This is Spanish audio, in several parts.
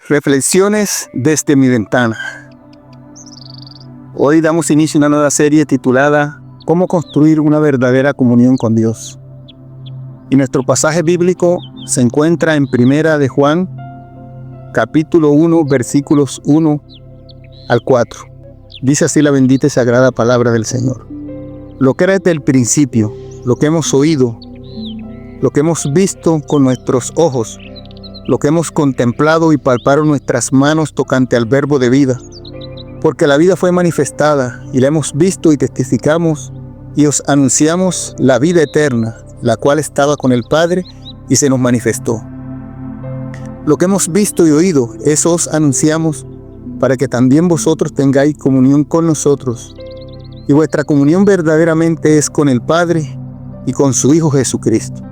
Reflexiones desde mi ventana. Hoy damos inicio a una nueva serie titulada ¿Cómo construir una verdadera comunión con Dios? Y nuestro pasaje bíblico se encuentra en Primera de Juan, capítulo 1, versículos 1 al 4. Dice así la bendita y sagrada palabra del Señor. Lo que era desde el principio, lo que hemos oído, lo que hemos visto con nuestros ojos, lo que hemos contemplado y palparon nuestras manos tocante al verbo de vida, porque la vida fue manifestada y la hemos visto y testificamos y os anunciamos la vida eterna, la cual estaba con el Padre y se nos manifestó. Lo que hemos visto y oído, eso os anunciamos, para que también vosotros tengáis comunión con nosotros. Y vuestra comunión verdaderamente es con el Padre y con su Hijo Jesucristo.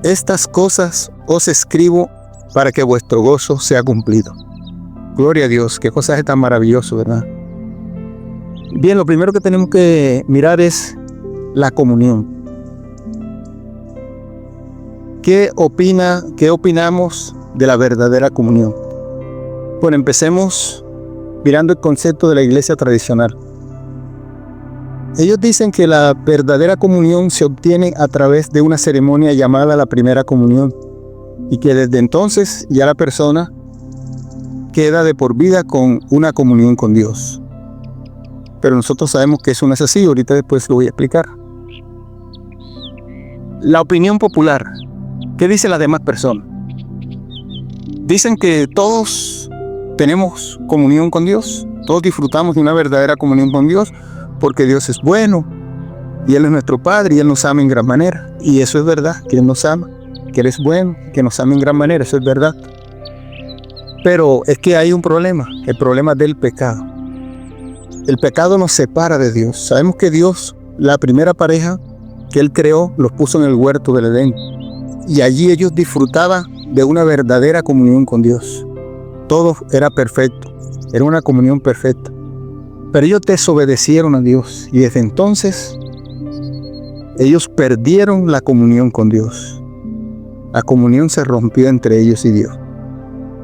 Estas cosas os escribo para que vuestro gozo sea cumplido. Gloria a Dios, qué cosa es tan maravilloso, ¿verdad? Bien, lo primero que tenemos que mirar es la comunión. ¿Qué opinamos de la verdadera comunión? Bueno, empecemos mirando el concepto de la iglesia tradicional. Ellos dicen que la verdadera comunión se obtiene a través de una ceremonia llamada la primera comunión y que desde entonces ya la persona queda de por vida con una comunión con Dios. Pero nosotros sabemos que eso no es así, ahorita después lo voy a explicar. La opinión popular. ¿Qué dicen las demás personas? Dicen que todos tenemos comunión con Dios, todos disfrutamos de una verdadera comunión con Dios, porque Dios es bueno, y Él es nuestro Padre, y Él nos ama en gran manera. Y eso es verdad, que Él nos ama, que Él es bueno, que nos ama en gran manera, eso es verdad. Pero es que hay un problema, el problema del pecado. El pecado nos separa de Dios. Sabemos que Dios, la primera pareja que Él creó, los puso en el huerto del Edén. Y allí ellos disfrutaban de una verdadera comunión con Dios. Todo era perfecto, era una comunión perfecta. Pero ellos desobedecieron a Dios y desde entonces ellos perdieron la comunión con Dios. La comunión se rompió entre ellos y Dios.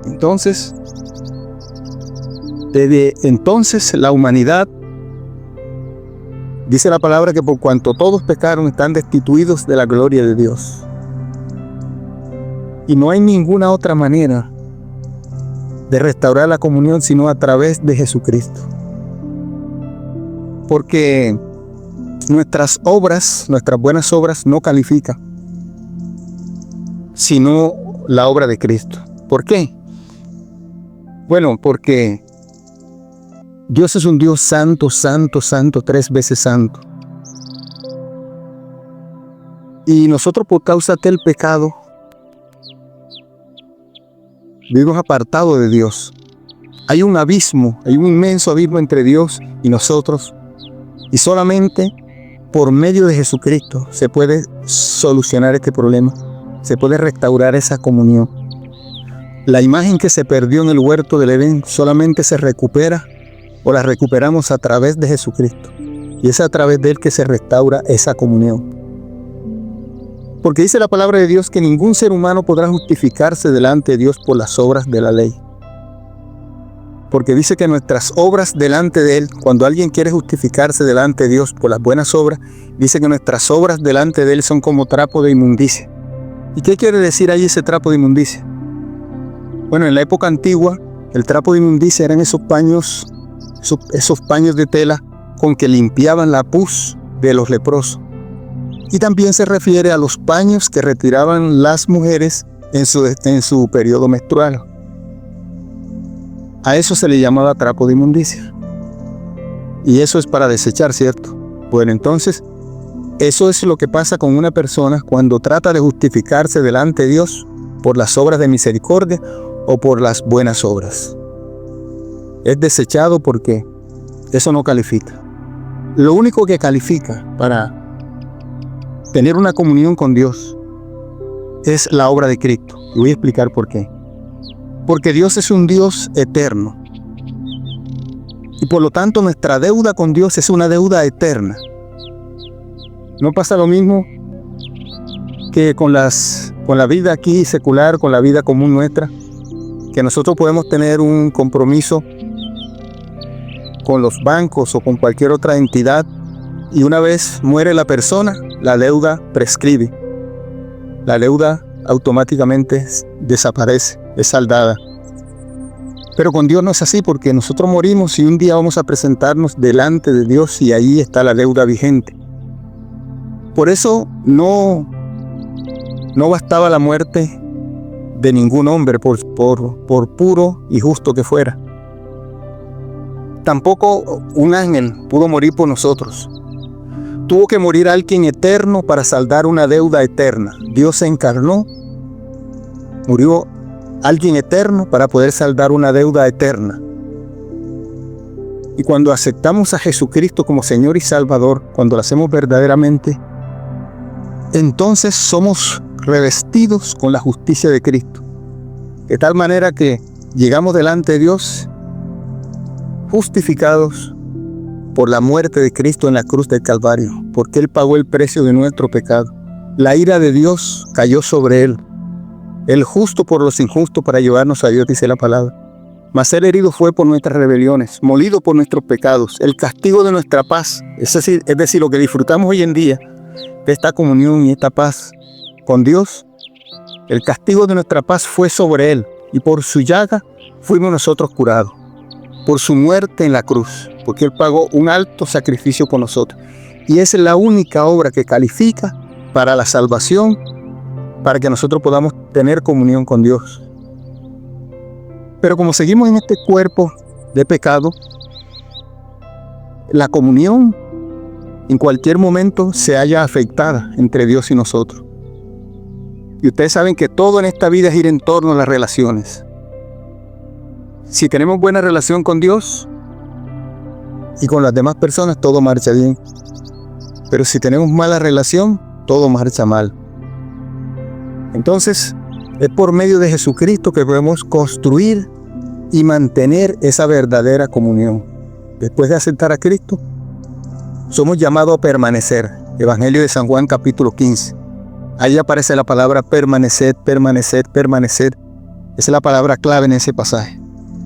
Entonces, desde entonces la humanidad, dice la palabra que por cuanto todos pecaron están destituidos de la gloria de Dios. Y no hay ninguna otra manera de restaurar la comunión sino a través de Jesucristo. Porque nuestras obras, nuestras buenas obras no califican, sino la obra de Cristo. ¿Por qué? Bueno, porque Dios es un Dios santo, santo, santo, 3 veces santo. Y nosotros por causa del pecado vivimos apartados de Dios. Hay un abismo, hay un inmenso abismo entre Dios y nosotros. Y solamente por medio de Jesucristo se puede solucionar este problema. Se puede restaurar esa comunión. La imagen que se perdió en el huerto del Edén solamente se recupera o la recuperamos a través de Jesucristo. Y es a través de Él que se restaura esa comunión. Porque dice la palabra de Dios que ningún ser humano podrá justificarse delante de Dios por las obras de la ley. Porque dice que nuestras obras delante de Él, cuando alguien quiere justificarse delante de Dios por las buenas obras, dice que nuestras obras delante de Él son como trapo de inmundicia. ¿Y qué quiere decir ahí ese trapo de inmundicia? Bueno, en la época antigua, el trapo de inmundicia eran esos paños de tela con que limpiaban la pus de los leprosos. Y también se refiere a los paños que retiraban las mujeres en su periodo menstrual. A eso se le llamaba trapo de inmundicia. Y eso es para desechar, ¿cierto? Bueno, entonces, eso es lo que pasa con una persona cuando trata de justificarse delante de Dios por las obras de misericordia o por las buenas obras. Es desechado porque eso no califica. Lo único que califica para tener una comunión con Dios es la obra de Cristo. Y voy a explicar por qué. Porque Dios es un Dios eterno. Y por lo tanto nuestra deuda con Dios es una deuda eterna. No pasa lo mismo que con la vida aquí secular, con la vida común nuestra, que nosotros podemos tener un compromiso con los bancos o con cualquier otra entidad y una vez muere la persona, la deuda prescribe. La deuda automáticamente desaparece, es saldada. Pero con Dios no es así, porque nosotros morimos y un día vamos a presentarnos delante de Dios y ahí está la deuda vigente. Por eso no bastaba la muerte de ningún hombre, por puro y justo que fuera. Tampoco un ángel pudo morir por nosotros. Tuvo que morir alguien eterno para saldar una deuda eterna. Dios se encarnó, murió alguien eterno para poder saldar una deuda eterna. Y cuando aceptamos a Jesucristo como Señor y Salvador, cuando lo hacemos verdaderamente, entonces somos revestidos con la justicia de Cristo. De tal manera que llegamos delante de Dios justificados por la muerte de Cristo en la cruz del Calvario, porque Él pagó el precio de nuestro pecado. La ira de Dios cayó sobre Él, el justo por los injustos para llevarnos a Dios, dice la palabra. Mas Él herido fue por nuestras rebeliones, molido por nuestros pecados, el castigo de nuestra paz, es decir, lo que disfrutamos hoy en día, de esta comunión y esta paz con Dios, el castigo de nuestra paz fue sobre Él, y por su llaga fuimos nosotros curados, por su muerte en la cruz, porque Él pagó un alto sacrificio por nosotros. Y esa es la única obra que califica para la salvación, para que nosotros podamos tener comunión con Dios. Pero como seguimos en este cuerpo de pecado, la comunión en cualquier momento se halla afectada entre Dios y nosotros. Y ustedes saben que todo en esta vida gira en torno a las relaciones. Si tenemos buena relación con Dios y con las demás personas, todo marcha bien. Pero si tenemos mala relación, todo marcha mal. Entonces, es por medio de Jesucristo que podemos construir y mantener esa verdadera comunión. Después de aceptar a Cristo, somos llamados a permanecer. Evangelio de San Juan, capítulo 15. Ahí aparece la palabra permanecer, permanecer, permanecer. Esa es la palabra clave en ese pasaje.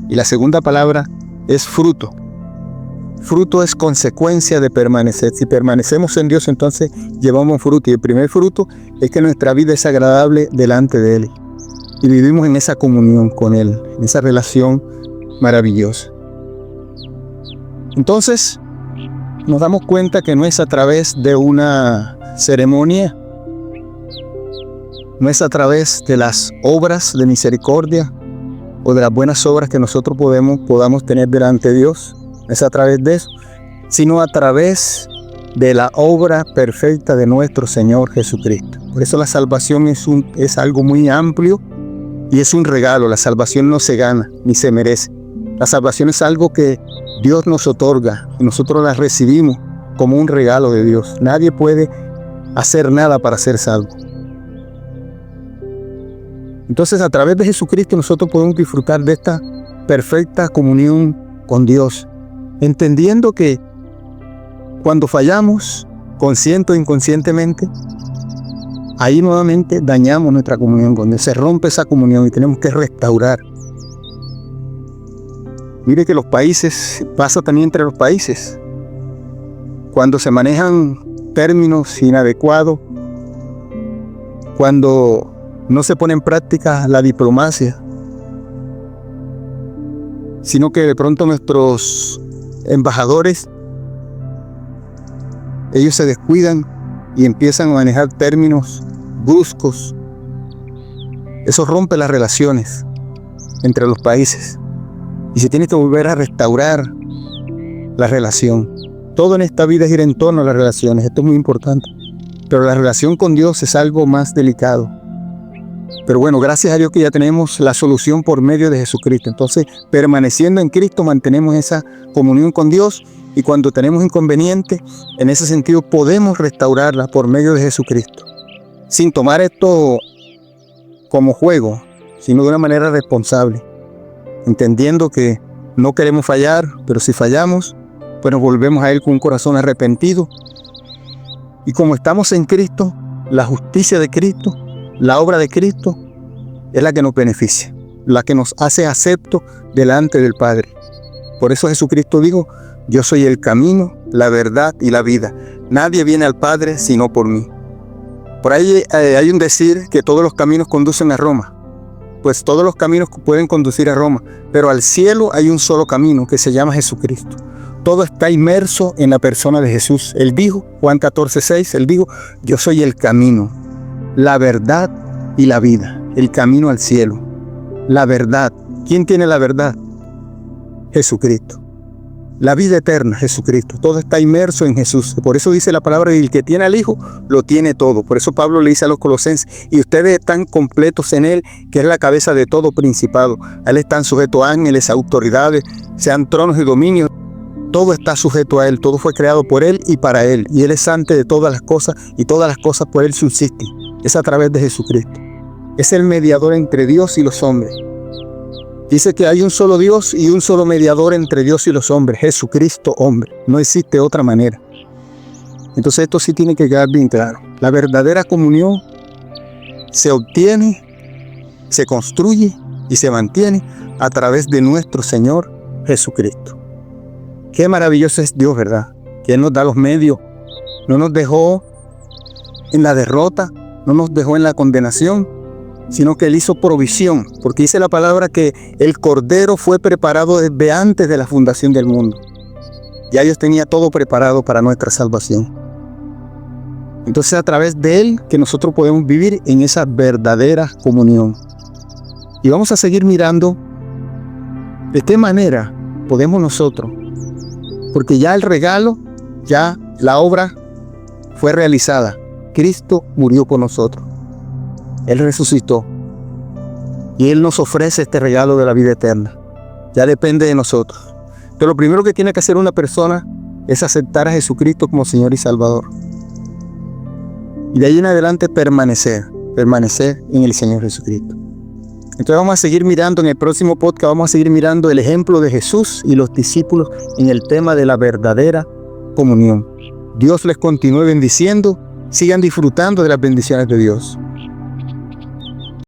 Y la segunda palabra es fruto. Fruto es consecuencia de permanecer. Si permanecemos en Dios, entonces llevamos fruto. Y el primer fruto es que nuestra vida es agradable delante de Él. Y vivimos en esa comunión con Él, en esa relación maravillosa. Entonces, nos damos cuenta que no es a través de una ceremonia, no es a través de las obras de misericordia o de las buenas obras que nosotros podamos tener delante de Dios, no es a través de eso, sino a través de la obra perfecta de nuestro Señor Jesucristo. Por eso la salvación es algo muy amplio y es un regalo. La salvación no se gana ni se merece. La salvación es algo que Dios nos otorga y nosotros la recibimos como un regalo de Dios. Nadie puede hacer nada para ser salvo. Entonces, a través de Jesucristo nosotros podemos disfrutar de esta perfecta comunión con Dios, entendiendo que cuando fallamos, consciente o inconscientemente, ahí nuevamente dañamos nuestra comunión con Dios. Se rompe esa comunión y tenemos que restaurar. Mire que los países, pasa también entre los países, cuando se manejan términos inadecuados, cuando no se pone en práctica la diplomacia, sino que de pronto nuestros embajadores, ellos se descuidan y empiezan a manejar términos bruscos. Eso rompe las relaciones entre los países y se tiene que volver a restaurar la relación. Todo en esta vida gira en torno a las relaciones, esto es muy importante, pero la relación con Dios es algo más delicado. Pero bueno, gracias a Dios que ya tenemos la solución por medio de Jesucristo. Entonces, permaneciendo en Cristo, mantenemos esa comunión con Dios, y cuando tenemos inconveniente, en ese sentido podemos restaurarla por medio de Jesucristo, sin tomar esto como juego, sino de una manera responsable, entendiendo que no queremos fallar, pero si fallamos, pues nos volvemos a Él con un corazón arrepentido. Y como estamos en Cristo, la justicia de Cristo, la obra de Cristo es la que nos beneficia. la que nos hace acepto delante del Padre. Por eso Jesucristo dijo: yo soy el camino, la verdad y la vida. Nadie viene al Padre sino por mí. Por ahí hay un decir que todos los caminos conducen a Roma. Pues todos los caminos pueden conducir a Roma, pero al cielo hay un solo camino que se llama Jesucristo. Todo está inmerso en la persona de Jesús. Él dijo, Juan 14:6, Él dijo: yo soy el camino, la verdad y la vida. El camino al cielo. La verdad. ¿Quién tiene la verdad? Jesucristo. La vida eterna, Jesucristo. Todo está inmerso en Jesús. Por eso dice la palabra: el que tiene al Hijo, lo tiene todo. Por eso Pablo le dice a los colosenses: y ustedes están completos en Él, que es la cabeza de todo principado. A Él están sujetos ángeles, autoridades, sean tronos y dominios. Todo está sujeto a Él. Todo fue creado por Él y para Él. Y Él es antes de todas las cosas, y todas las cosas por Él subsisten. Es a través de Jesucristo. Es el mediador entre Dios y los hombres. Dice que hay un solo Dios y un solo mediador entre Dios y los hombres, Jesucristo hombre. No existe otra manera. Entonces esto sí tiene que quedar bien claro. La verdadera comunión se obtiene, se construye y se mantiene a través de nuestro Señor Jesucristo. Qué maravilloso es Dios, ¿verdad? Que Él nos da los medios. No nos dejó en la derrota, no nos dejó en la condenación, sino que Él hizo provisión, porque dice la palabra que el Cordero fue preparado desde antes de la fundación del mundo. Ya Dios tenía todo preparado para nuestra salvación. Entonces a través de Él que nosotros podemos vivir en esa verdadera comunión. Y vamos a seguir mirando de qué manera podemos nosotros, porque ya el regalo, ya la obra fue realizada. Cristo murió por nosotros. Él resucitó y Él nos ofrece este regalo de la vida eterna. Ya depende de nosotros. Pero lo primero que tiene que hacer una persona es aceptar a Jesucristo como Señor y Salvador. Y de ahí en adelante permanecer en el Señor Jesucristo. Entonces vamos a seguir mirando, en el próximo podcast vamos a seguir mirando el ejemplo de Jesús y los discípulos en el tema de la verdadera comunión. Dios les continúe bendiciendo. Sigan disfrutando de las bendiciones de Dios.